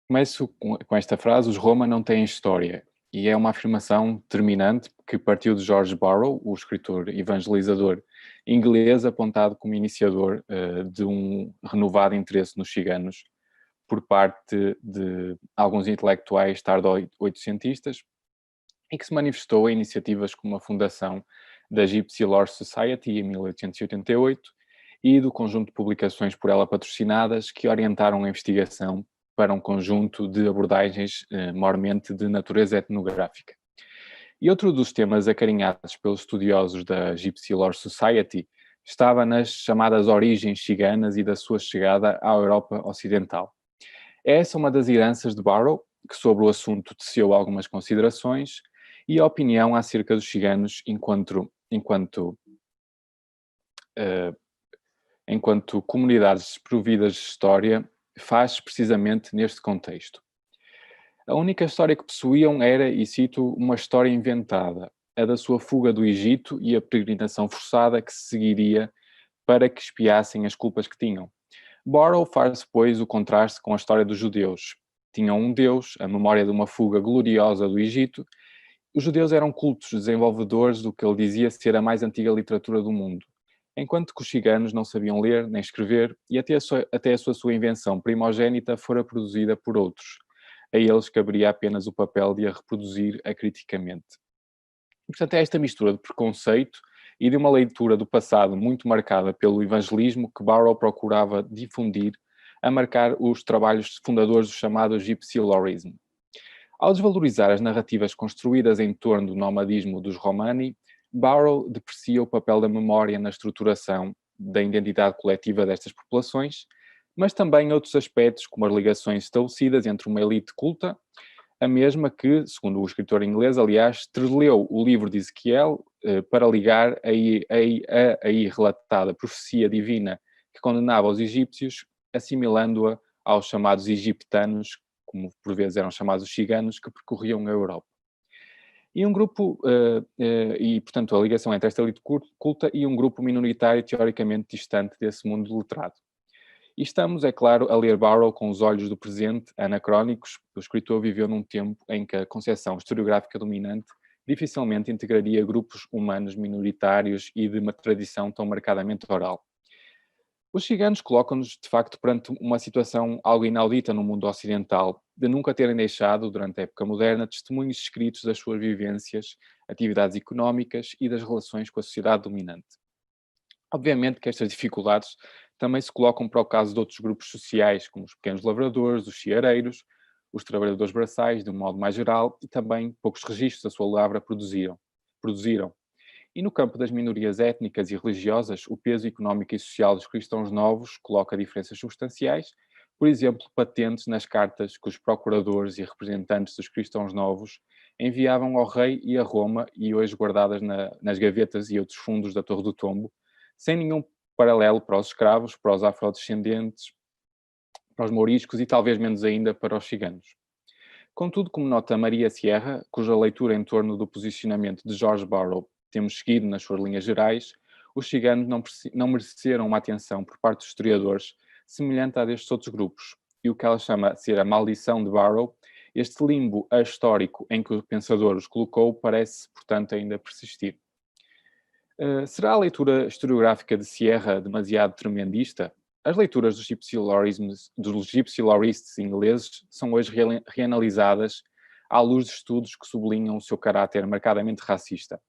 Começo com esta frase: os Roma não têm história. E é uma afirmação determinante que partiu de George Borrow, o escritor evangelizador inglês, apontado como iniciador de um renovado interesse nos ciganos por parte de alguns intelectuais tardo-oitocentistas e que se manifestou em iniciativas como a fundação da Gypsy Lore Society em 1888 e do conjunto de publicações por ela patrocinadas que orientaram a investigação para um conjunto de abordagens maiormente de natureza etnográfica. E outro dos temas acarinhados pelos estudiosos da Gypsy Lore Society estava nas chamadas origens ciganas e da sua chegada à Europa Ocidental. Essa é uma das heranças de Barrow, que sobre o assunto teceu algumas considerações e a opinião acerca dos ciganos uh, enquanto comunidades desprovidas de história faz precisamente neste contexto. A única história que possuíam era, e cito, uma história inventada, a da sua fuga do Egito e a peregrinação forçada que se seguiria para que expiassem as culpas que tinham. Borrow faz, pois, o contraste com a história dos judeus. Tinham um Deus, a memória de uma fuga gloriosa do Egito. Os judeus eram cultos desenvolvedores do que ele dizia ser a mais antiga literatura do mundo, enquanto que os ciganos não sabiam ler nem escrever e até a sua invenção primogénita fora produzida por outros. A eles caberia apenas o papel de a reproduzir acriticamente. Portanto, é esta mistura de preconceito e de uma leitura do passado muito marcada pelo evangelismo que Barrow procurava difundir, a marcar os trabalhos fundadores do chamado Gypsy Lorism. Ao desvalorizar as narrativas construídas em torno do nomadismo dos Romani, Barrow deprecia o papel da memória na estruturação da identidade coletiva destas populações, mas também outros aspectos, como as ligações estabelecidas entre uma elite culta, a mesma que, segundo o escritor inglês, aliás, releu o livro de Ezequiel para ligar a aí relatada profecia divina que condenava os egípcios, assimilando-a aos chamados egiptanos, como por vezes eram chamados os ciganos, que percorriam a Europa. E um grupo, portanto, a ligação entre esta elite culta e um grupo minoritário teoricamente distante desse mundo letrado. E estamos, é claro, a ler Barrow com os olhos do presente, anacrónicos. O escritor viveu num tempo em que a concepção historiográfica dominante dificilmente integraria grupos humanos minoritários e de uma tradição tão marcadamente oral. Os ciganos colocam-nos, de facto, perante uma situação algo inaudita no mundo ocidental, de nunca terem deixado, durante a época moderna, testemunhos escritos das suas vivências, atividades económicas e das relações com a sociedade dominante. Obviamente que estas dificuldades também se colocam para o caso de outros grupos sociais, como os pequenos lavradores, os ceareiros, os trabalhadores braçais, de um modo mais geral, e também poucos registros da sua lavra produziram. E no campo das minorias étnicas e religiosas, o peso económico e social dos cristãos novos coloca diferenças substanciais, por exemplo, patentes nas cartas que os procuradores e representantes dos cristãos novos enviavam ao rei e a Roma e hoje guardadas nas gavetas e outros fundos da Torre do Tombo, sem nenhum paralelo para os escravos, para os afrodescendentes, para os mouriscos e talvez menos ainda para os ciganos. Contudo, como nota Maria Sierra, cuja leitura em torno do posicionamento de George Borrow temos seguido nas suas linhas gerais, os ciganos não mereceram uma atenção por parte dos historiadores semelhante à destes outros grupos, e o que ela chama de ser a maldição de Barrow, este limbo ahistórico em que o pensador os colocou, parece, portanto, ainda persistir. Será a leitura historiográfica de Sierra demasiado tremendista? As leituras dos Gypsy Lorists ingleses são hoje reanalisadas à luz de estudos que sublinham o seu caráter marcadamente racista.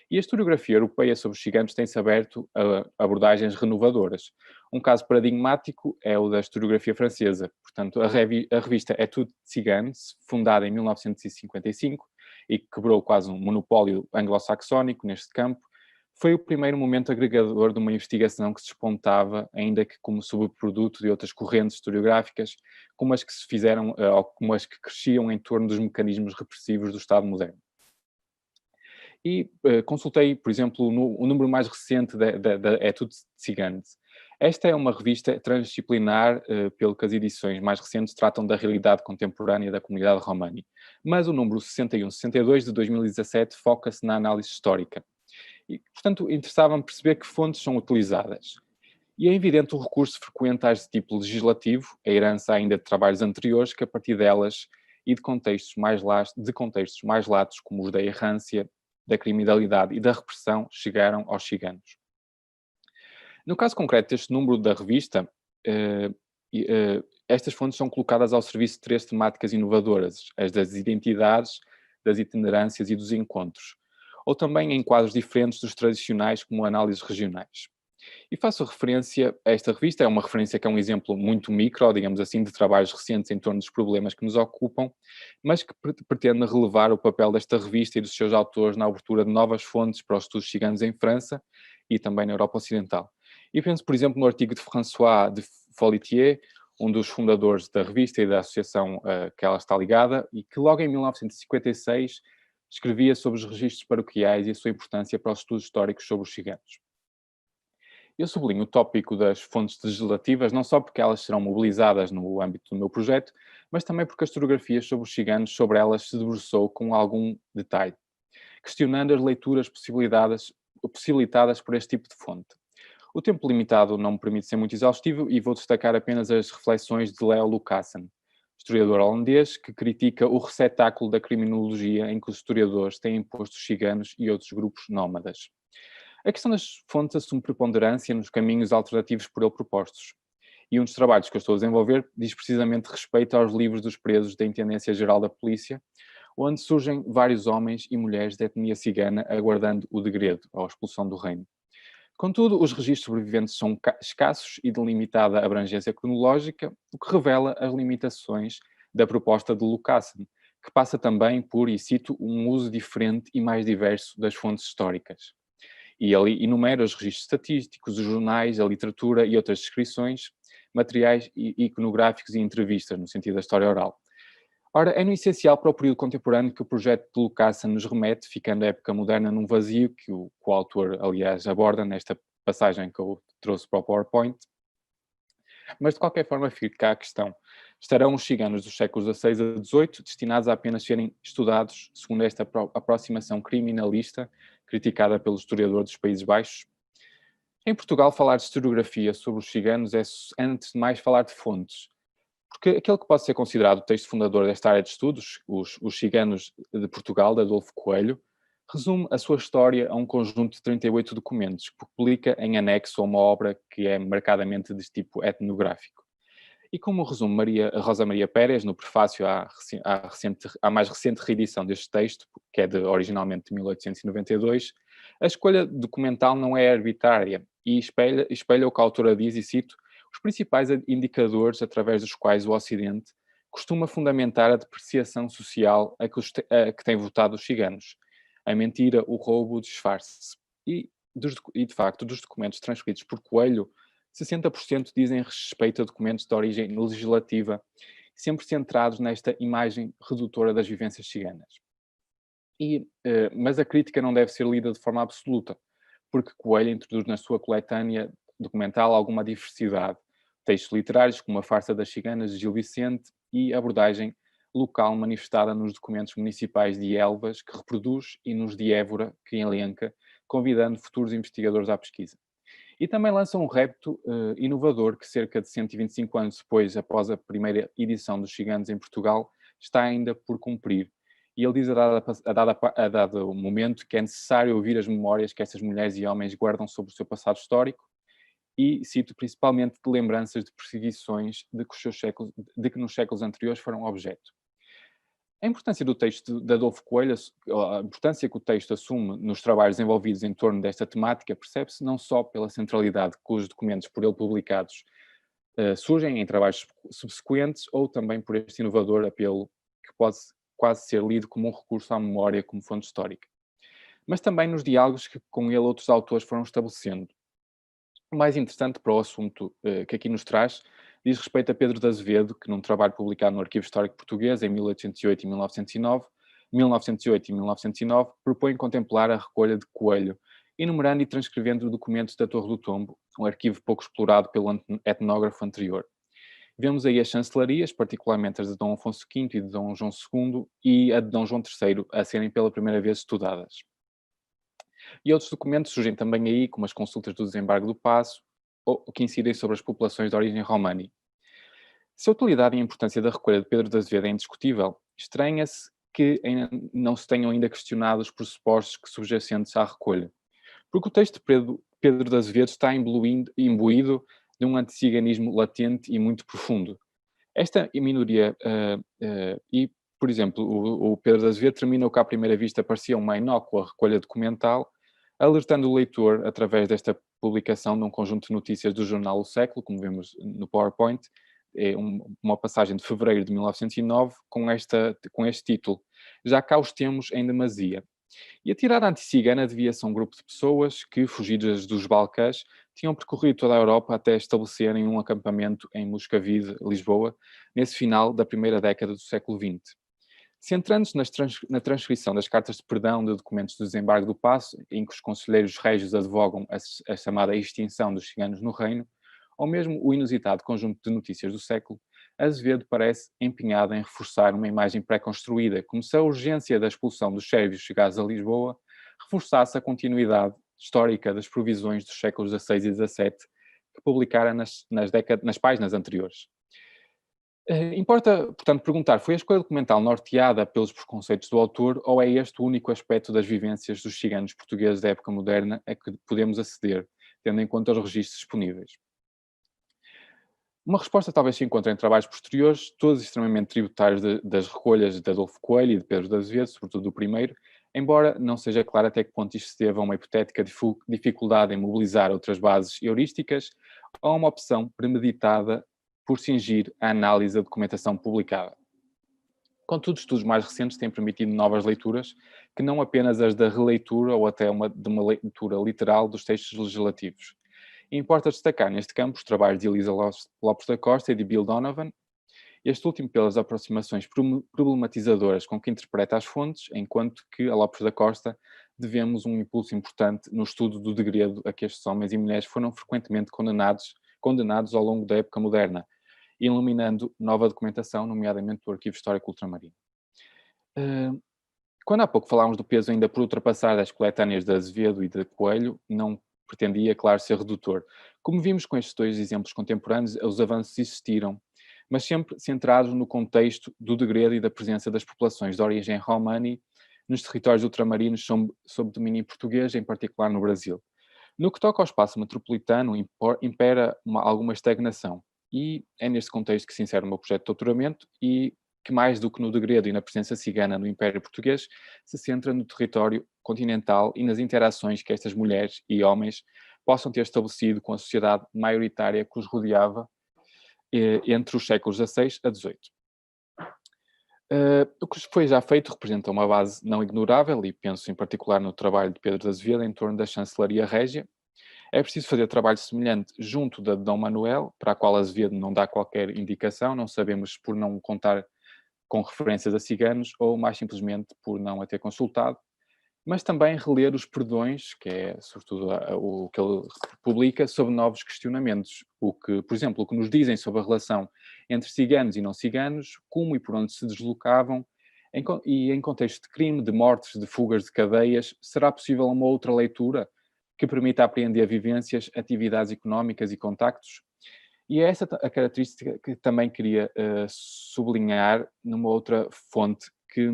E a historiografia europeia sobre os ciganos tem-se aberto a abordagens renovadoras. Um caso paradigmático é o da historiografia francesa. Portanto, a revista Etudes Ciganes, fundada em 1955 e que quebrou quase um monopólio anglo-saxónico neste campo, foi o primeiro momento agregador de uma investigação que se despontava, ainda que como subproduto de outras correntes historiográficas, como as que se fizeram, ou como as que cresciam em torno dos mecanismos repressivos do Estado moderno. E consultei, por exemplo, o número mais recente da Etudes Ciganes. Esta é uma revista transdisciplinar, pelo que as edições mais recentes tratam da realidade contemporânea da comunidade romani. Mas o número 61-62 de 2017 foca-se na análise histórica. E, portanto, interessava-me perceber que fontes são utilizadas. E é evidente o recurso frequente a este tipo legislativo, a herança ainda de trabalhos anteriores, que a partir delas e de contextos mais latos, como os da errância, da criminalidade e da repressão, chegaram aos ciganos. No caso concreto deste número da revista, eh, estas fontes são colocadas ao serviço de três temáticas inovadoras: as das identidades, das itinerâncias e dos encontros, ou também em quadros diferentes dos tradicionais, como análises regionais. E faço referência a esta revista, é uma referência que é um exemplo muito micro, digamos assim, de trabalhos recentes em torno dos problemas que nos ocupam, mas que pretende relevar o papel desta revista e dos seus autores na abertura de novas fontes para os estudos ciganos em França e também na Europa Ocidental. E penso, por exemplo, no artigo de François de Folletier, um dos fundadores da revista e da associação que ela está ligada, e que logo em 1956 escrevia sobre os registros paroquiais e a sua importância para os estudos históricos sobre os ciganos. Eu sublinho o tópico das fontes legislativas não só porque elas serão mobilizadas no âmbito do meu projeto, mas também porque as historiografias sobre os ciganos, sobre elas se debruçou com algum detalhe, questionando as leituras possibilitadas por este tipo de fonte. O tempo limitado não me permite ser muito exaustivo e vou destacar apenas as reflexões de Leo Lucassen, historiador holandês que critica o receptáculo da criminologia em que os historiadores têm posto os ciganos e outros grupos nómadas. A questão das fontes assume preponderância nos caminhos alternativos por ele propostos. E um dos trabalhos que eu estou a desenvolver diz precisamente respeito aos livros dos presos da Intendência Geral da Polícia, onde surgem vários homens e mulheres de etnia cigana aguardando o degredo, ou a expulsão do reino. Contudo, os registros sobreviventes são escassos e de limitada abrangência cronológica, o que revela as limitações da proposta de Lucassen, que passa também por, e cito, um uso diferente e mais diverso das fontes históricas. E ali enumera os registros estatísticos, os jornais, a literatura e outras descrições, materiais iconográficos e entrevistas, no sentido da história oral. Ora, é no essencial para o período contemporâneo que o projeto de Lucassen nos remete, ficando a época moderna num vazio, que o autor, aliás, aborda nesta passagem que eu trouxe para o PowerPoint. Mas, de qualquer forma, fica a questão. Estarão os ciganos dos séculos XVI a XVIII destinados a apenas serem estudados segundo esta aproximação criminalista criticada pelo historiador dos Países Baixos? Em Portugal, falar de historiografia sobre os ciganos é, antes de mais, falar de fontes. Porque aquele que pode ser considerado o texto fundador desta área de estudos, os Ciganos de Portugal, de Adolfo Coelho, resume a sua história a um conjunto de 38 documentos, que publica em anexo a uma obra que é marcadamente de tipo etnográfico. E como resume Rosa Maria Pérez, no prefácio à mais recente reedição deste texto, que é originalmente de 1892, a escolha documental não é arbitrária e espelha o que a autora diz, e cito, os principais indicadores através dos quais o Ocidente costuma fundamentar a depreciação social a que tem votado os ciganos, a mentira, o roubo, o disfarce. De facto, dos documentos transcritos por Coelho, 60% dizem respeito a documentos de origem legislativa, sempre centrados nesta imagem redutora das vivências ciganas. Mas a crítica não deve ser lida de forma absoluta, porque Coelho introduz na sua coletânea documental alguma diversidade, textos literários como A Farsa das Ciganas de Gil Vicente e abordagem local manifestada nos documentos municipais de Elvas, que reproduz, e nos de Évora, que elenca, convidando futuros investigadores à pesquisa. E também lança um repto inovador que cerca de 125 anos depois, após a primeira edição dos Ciganos em Portugal, está ainda por cumprir. E ele diz a dado momento que é necessário ouvir as memórias que essas mulheres e homens guardam sobre o seu passado histórico e, cito, principalmente de lembranças de perseguições de que nos séculos anteriores foram objeto. A importância do texto de Adolfo Coelho, a importância que o texto assume nos trabalhos envolvidos em torno desta temática, percebe-se não só pela centralidade que os documentos por ele publicados surgem em trabalhos subsequentes, ou também por este inovador apelo que pode quase ser lido como um recurso à memória como fonte histórica. Mas também nos diálogos que com ele outros autores foram estabelecendo. O mais interessante para o assunto que aqui nos traz diz respeito a Pedro de Azevedo, que num trabalho publicado no Arquivo Histórico Português em 1808 e 1909, propõe contemplar a recolha de Coelho, enumerando e transcrevendo documentos da Torre do Tombo, um arquivo pouco explorado pelo etnógrafo anterior. Vemos aí as chancelarias, particularmente as de Dom Afonso V e de Dom João II, e a de Dom João III, a serem pela primeira vez estudadas. E outros documentos surgem também aí, como as consultas do desembargo do Paço, ou que incidem sobre as populações de origem romani. Se a utilidade e a importância da recolha de Pedro de Azevedo é indiscutível, estranha-se que não se tenham ainda questionado os pressupostos que subjacentes à recolha. Porque o texto de Pedro de Azevedo está imbuído de um anticiganismo latente e muito profundo. Esta minoria, por exemplo, o Pedro de Azevedo termina o que à primeira vista parecia uma inócua recolha documental, alertando o leitor, através desta publicação de um conjunto de notícias do jornal O Século, como vemos no PowerPoint, uma passagem de fevereiro de 1909, com este título: Já cá os temos em demasia. E a tirada anti-cigana devia-se a um grupo de pessoas que, fugidas dos Balcãs, tinham percorrido toda a Europa até estabelecerem um acampamento em Moscavide, Lisboa, nesse final da primeira década do século XX. Centrando-se na transcrição das cartas de perdão de documentos do desembarque do Paço, em que os conselheiros régios advogam a chamada extinção dos ciganos no reino, ou mesmo o inusitado conjunto de notícias do século, Azevedo parece empenhado em reforçar uma imagem pré-construída, como se a urgência da expulsão dos sérvios chegados a Lisboa reforçasse a continuidade histórica das provisões dos séculos XVI e XVII que publicara nas páginas anteriores. Importa, portanto, perguntar, foi a escolha documental norteada pelos preconceitos do autor ou é este o único aspecto das vivências dos ciganos portugueses da época moderna a que podemos aceder, tendo em conta os registros disponíveis? Uma resposta talvez se encontre em trabalhos posteriores, todos extremamente tributários das recolhas de Adolfo Coelho e de Pedro de Azevedo, sobretudo do primeiro, embora não seja claro até que ponto isto se deva a uma hipotética dificuldade em mobilizar outras bases heurísticas ou a uma opção premeditada por cingir a análise da documentação publicada. Contudo, estudos mais recentes têm permitido novas leituras, que não apenas as da releitura ou até de uma leitura literal dos textos legislativos. E importa destacar neste campo os trabalhos de Elisa Lopes da Costa e de Bill Donovan, este último pelas aproximações problematizadoras com que interpreta as fontes, enquanto que a Lopes da Costa devemos um impulso importante no estudo do degredo a que estes homens e mulheres foram frequentemente condenados ao longo da época moderna, iluminando nova documentação, nomeadamente do Arquivo Histórico Ultramarino. Quando há pouco falámos do peso ainda por ultrapassar das coletâneas de Azevedo e de Coelho, não pretendia, claro, ser redutor. Como vimos com estes dois exemplos contemporâneos, os avanços existiram, mas sempre centrados no contexto do degredo e da presença das populações de origem romani nos territórios ultramarinos sob domínio português, em particular no Brasil. No que toca ao espaço metropolitano, impera alguma estagnação. E é neste contexto que se insere o meu projeto de doutoramento e que, mais do que no degredo e na presença cigana no Império Português, se centra no território continental e nas interações que estas mulheres e homens possam ter estabelecido com a sociedade maioritária que os rodeava entre os séculos XVI a XVIII. O que foi já feito representa uma base não ignorável, e penso em particular no trabalho de Pedro de Azevedo em torno da chancelaria régia. É preciso fazer trabalho semelhante junto da de Dom Manuel, para a qual Azevedo não dá qualquer indicação, não sabemos por não contar com referências a ciganos ou mais simplesmente por não a ter consultado, mas também reler os perdões, que é sobretudo o que ele publica, sobre novos questionamentos. Por exemplo, o que nos dizem sobre a relação entre ciganos e não ciganos, como e por onde se deslocavam, e em contexto de crime, de mortes, de fugas de cadeias, será possível uma outra leitura que permita apreender vivências, atividades económicas e contactos? E é essa a característica que também queria sublinhar numa outra fonte que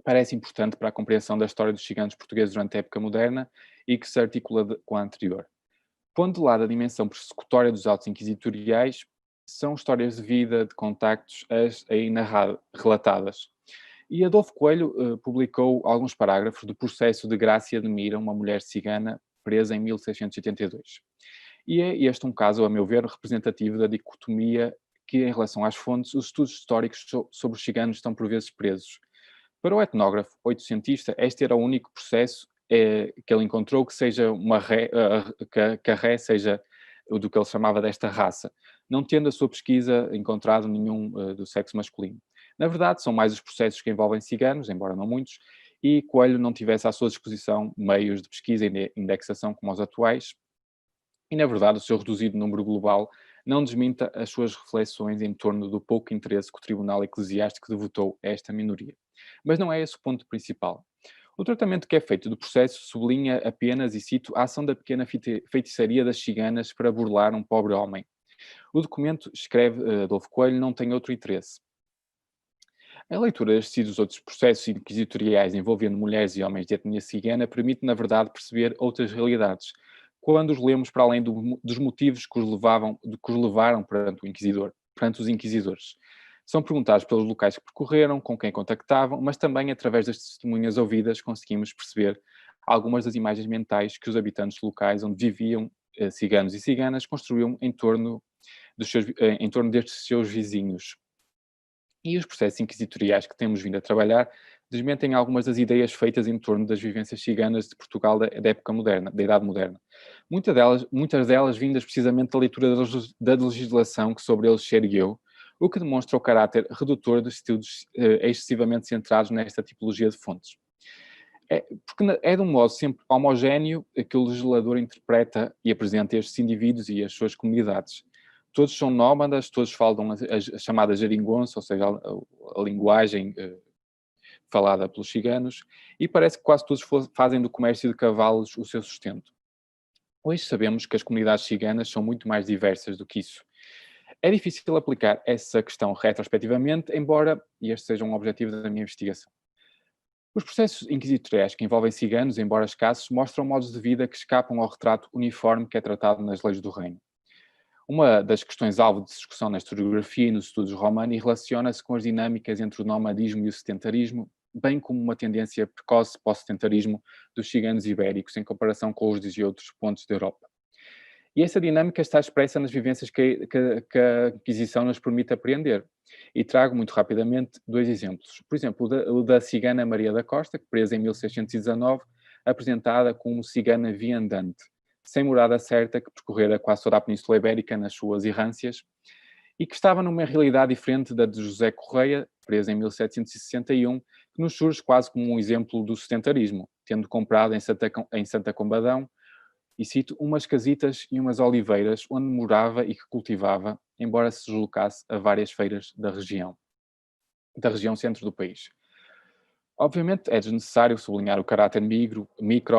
parece importante para a compreensão da história dos ciganos portugueses durante a época moderna e que se articula com a anterior. Pondo de lado a dimensão persecutória dos autos inquisitoriais, são histórias de vida, de contactos, as aí relatadas. E Adolfo Coelho publicou alguns parágrafos do processo de Grácia de Mira, uma mulher cigana presa em 1682. E é este um caso, a meu ver, representativo da dicotomia que, em relação às fontes, os estudos históricos sobre os ciganos estão por vezes presos. Para o etnógrafo oitocentista, este era o único processo que ele encontrou que seja uma ré, que a ré seja o do que ele chamava desta raça, não tendo a sua pesquisa encontrado nenhum do sexo masculino. Na verdade, são mais os processos que envolvem ciganos, embora não muitos, e Coelho não tivesse à sua disposição meios de pesquisa e indexação como os atuais, e na verdade o seu reduzido número global não desminta as suas reflexões em torno do pouco interesse que o Tribunal Eclesiástico devotou a esta minoria. Mas não é esse o ponto principal. O tratamento que é feito do processo sublinha apenas, e cito, a ação da pequena feitiçaria das ciganas para burlar um pobre homem. O documento, escreve Adolfo Coelho, não tem outro interesse. A leitura destes e dos outros processos inquisitoriais envolvendo mulheres e homens de etnia cigana permite, na verdade, perceber outras realidades, quando os lemos para além dos motivos que os levaram perante os inquisidores. São perguntados pelos locais que percorreram, com quem contactavam, mas também através das testemunhas ouvidas conseguimos perceber algumas das imagens mentais que os habitantes locais onde viviam, ciganos e ciganas, construíam em torno destes seus vizinhos. E os processos inquisitoriais que temos vindo a trabalhar desmentem algumas das ideias feitas em torno das vivências ciganas de Portugal da época moderna, da Idade Moderna. Muitas delas vindas precisamente da leitura da legislação que sobre eles se ergueu, o que demonstra o caráter redutor dos estudos excessivamente centrados nesta tipologia de fontes. Porque é de um modo sempre homogéneo que o legislador interpreta e apresenta estes indivíduos e as suas comunidades. Todos são nómadas, todos falam as chamadas geringonça, ou seja, a linguagem falada pelos ciganos, e parece que quase todos fazem do comércio de cavalos o seu sustento. Hoje sabemos que as comunidades ciganas são muito mais diversas do que isso. É difícil aplicar essa questão retrospectivamente, embora este seja um objetivo da minha investigação. Os processos inquisitoriais que envolvem ciganos, embora escassos, mostram modos de vida que escapam ao retrato uniforme que é tratado nas leis do reino. Uma das questões alvo de discussão na historiografia e nos estudos romani relaciona-se com as dinâmicas entre o nomadismo e o sedentarismo, bem como uma tendência precoce pós-sedentarismo dos ciganos ibéricos em comparação com os de outros pontos da Europa. E essa dinâmica está expressa nas vivências que a Inquisição nos permite apreender. E trago muito rapidamente dois exemplos. Por exemplo, o da cigana Maria da Costa, presa em 1619, apresentada como cigana viandante, sem morada certa, que percorrera quase toda a Península Ibérica nas suas errâncias, e que estava numa realidade diferente da de José Correia, presa em 1761, que nos surge quase como um exemplo do sedentarismo, tendo comprado em Santa Combadão, e cito, umas casitas e umas oliveiras onde morava e que cultivava, embora se deslocasse a várias feiras da região centro do país. Obviamente é desnecessário sublinhar o caráter micro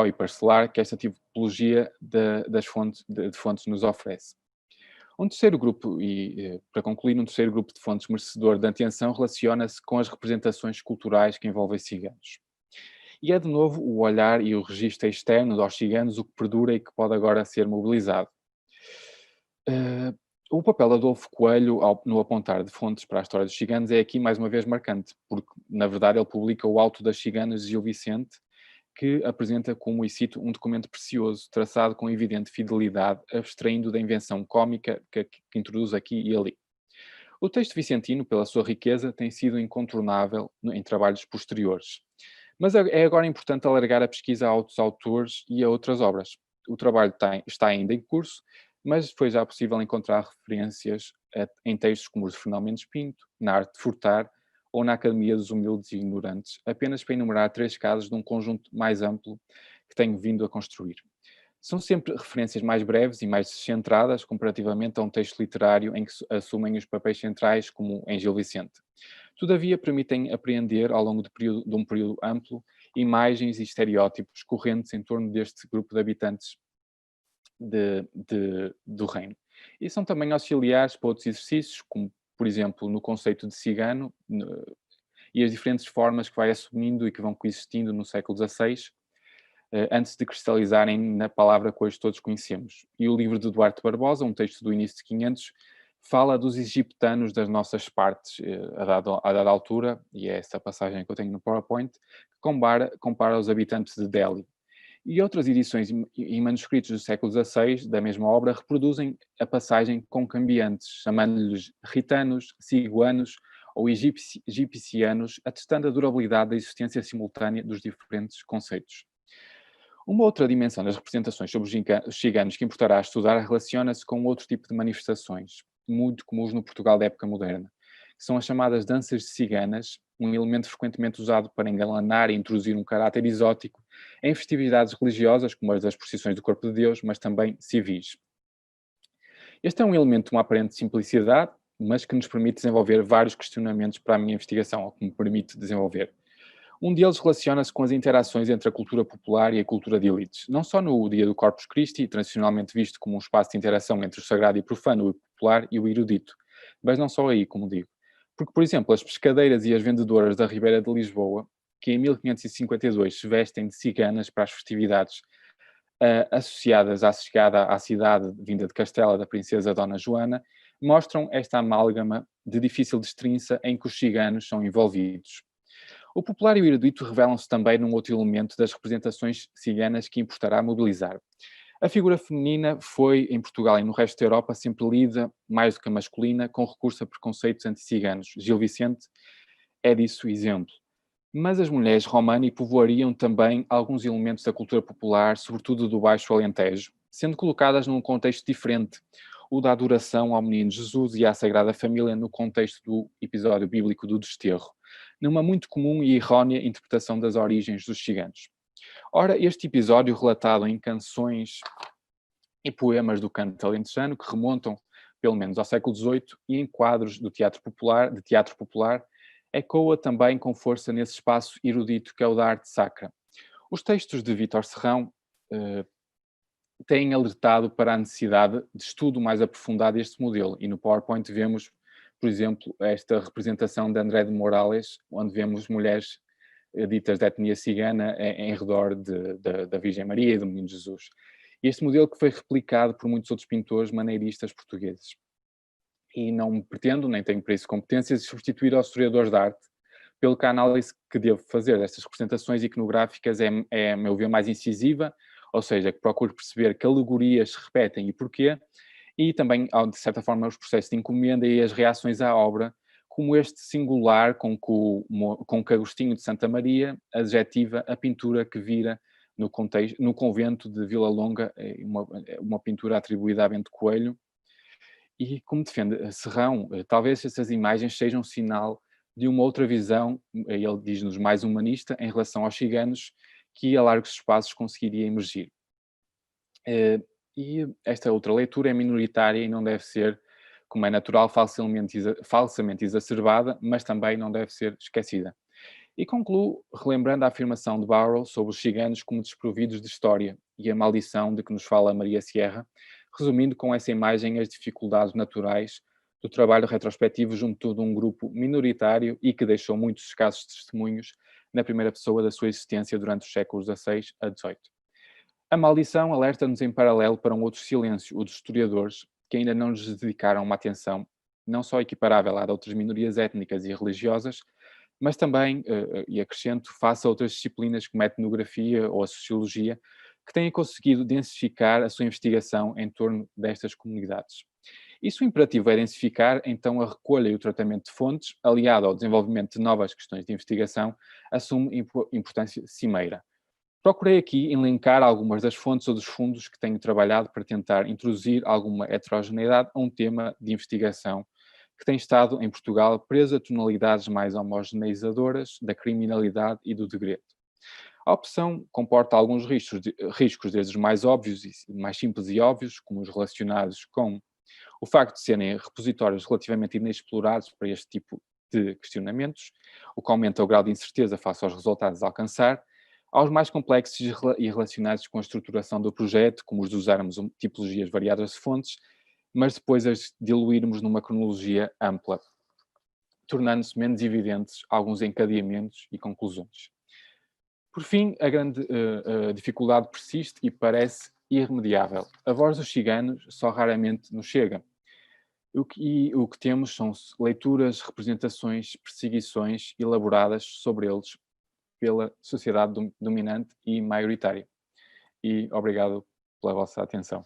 e parcelar que esta tipologia de fontes nos oferece. Um terceiro grupo, para concluir, um terceiro grupo de fontes merecedor de atenção relaciona-se com as representações culturais que envolvem ciganos. E é de novo o olhar e o registro externo dos ciganos o que perdura e que pode agora ser mobilizado. O papel de Adolfo Coelho no apontar de fontes para a história dos ciganos é aqui mais uma vez marcante, porque na verdade ele publica o Auto das Ciganas de Gil Vicente, que apresenta como, e cito, um documento precioso, traçado com evidente fidelidade, abstraindo da invenção cômica que introduz aqui e ali. O texto vicentino, pela sua riqueza, tem sido incontornável em trabalhos posteriores. Mas é agora importante alargar a pesquisa a outros autores e a outras obras. O trabalho está ainda em curso, mas foi já possível encontrar referências em textos como os de Fernão Mendes Pinto, na Arte de Furtar ou na Academia dos Humildes e Ignorantes, apenas para enumerar 3 casos de um conjunto mais amplo que tenho vindo a construir. São sempre referências mais breves e mais descentradas comparativamente a um texto literário em que assumem os papéis centrais, como em Gil Vicente. Todavia, permitem apreender, ao longo de um período amplo, imagens e estereótipos correntes em torno deste grupo de habitantes do reino. E são também auxiliares para outros exercícios, como, por exemplo, no conceito de cigano, e as diferentes formas que vai assumindo e que vão coexistindo no século XVI, antes de cristalizarem na palavra que hoje todos conhecemos. E o livro de Duarte Barbosa, um texto do início de 500, fala dos egiptanos das nossas partes, a dada altura, e é essa passagem que eu tenho no PowerPoint, que compara os habitantes de Delhi. E outras edições e manuscritos do século XVI, da mesma obra, reproduzem a passagem com cambiantes, chamando-lhes ritanos, ciguanos ou egipcianos, atestando a durabilidade da existência simultânea dos diferentes conceitos. Uma outra dimensão das representações sobre os ciganos que importará a estudar relaciona-se com outro tipo de manifestações, muito comuns no Portugal da época moderna, que são as chamadas danças de ciganas, um elemento frequentemente usado para engalanar e introduzir um caráter exótico em festividades religiosas, como as das procissões do Corpo de Deus, mas também civis. Este é um elemento de uma aparente simplicidade, mas que nos permite desenvolver vários questionamentos para a minha investigação, ou que me permite desenvolver. Um deles relaciona-se com as interações entre a cultura popular e a cultura de elites, não só no dia do Corpus Christi, tradicionalmente visto como um espaço de interação entre o sagrado e profano, o popular e o erudito, mas não só aí, como digo. Porque, por exemplo, as pescadeiras e as vendedoras da Ribeira de Lisboa, que em 1552 se vestem de ciganas para as festividades associadas à chegada à cidade vinda de Castela da princesa Dona Joana, mostram esta amálgama de difícil destrinça em que os ciganos são envolvidos. O popular e o erudito revelam-se também num outro elemento das representações ciganas que importará mobilizar. A figura feminina foi, em Portugal e no resto da Europa, sempre lida, mais do que a masculina, com recurso a preconceitos anti-ciganos. Gil Vicente é disso exemplo. Mas as mulheres romani povoariam também alguns elementos da cultura popular, sobretudo do Baixo Alentejo, sendo colocadas num contexto diferente, o da adoração ao Menino Jesus e à Sagrada Família no contexto do episódio bíblico do desterro, numa muito comum e errónea interpretação das origens dos ciganos. Ora, este episódio, relatado em canções e poemas do canto alentejano, que remontam pelo menos ao século XVIII, e em quadros do teatro popular, ecoa também com força nesse espaço erudito que é o da arte sacra. Os textos de Vítor Serrão têm alertado para a necessidade de estudo mais aprofundado deste modelo, e no PowerPoint vemos, por exemplo, esta representação de André de Morales, onde vemos mulheres ditas de etnia cigana em redor da Virgem Maria e do Menino Jesus. Este modelo que foi replicado por muitos outros pintores maneiristas portugueses. E não pretendo, nem tenho para isso competências, de substituir aos historiadores de arte, pelo que a análise que devo fazer destas representações iconográficas é, a meu ver, mais incisiva, ou seja, que procuro perceber que alegorias se repetem e porquê, e também, de certa forma, os processos de encomenda e as reações à obra, como este singular com que Agostinho de Santa Maria adjetiva a pintura que vira no convento de Vila Longa, uma pintura atribuída a Bento Coelho. E como defende Serrão, talvez essas imagens sejam um sinal de uma outra visão, ele diz-nos mais humanista, em relação aos ciganos, que a largos espaços conseguiria emergir. E esta outra leitura é minoritária e não deve ser, como é natural, falsamente exacerbada, mas também não deve ser esquecida. E concluo relembrando a afirmação de Barrow sobre os ciganos como desprovidos de história e a maldição de que nos fala Maria Sierra, resumindo com essa imagem as dificuldades naturais do trabalho retrospectivo junto de um grupo minoritário e que deixou muitos escassos testemunhos na primeira pessoa da sua existência durante os séculos XVI a XVIII. A maldição alerta-nos em paralelo para um outro silêncio, o dos historiadores, que ainda não lhes dedicaram uma atenção não só equiparável à de outras minorias étnicas e religiosas, mas também, e acrescento, face a outras disciplinas como a etnografia ou a sociologia, que têm conseguido densificar a sua investigação em torno destas comunidades. E se o imperativo é densificar, então a recolha e o tratamento de fontes, aliado ao desenvolvimento de novas questões de investigação, assume importância cimeira. Procurei aqui elencar algumas das fontes ou dos fundos que tenho trabalhado para tentar introduzir alguma heterogeneidade a um tema de investigação que tem estado em Portugal preso a tonalidades mais homogeneizadoras da criminalidade e do degredo. A opção comporta alguns riscos, desde os mais óbvios e mais simples e óbvios, como os relacionados com o facto de serem repositórios relativamente inexplorados para este tipo de questionamentos, o que aumenta o grau de incerteza face aos resultados a alcançar, aos mais complexos e relacionados com a estruturação do projeto, como os de usarmos tipologias variadas de fontes, mas depois as diluirmos numa cronologia ampla, tornando-se menos evidentes alguns encadeamentos e conclusões. Por fim, a grande dificuldade persiste e parece irremediável. A voz dos ciganos só raramente nos chega. O que temos são leituras, representações, perseguições elaboradas sobre eles pela sociedade dominante e maioritária. E obrigado pela vossa atenção.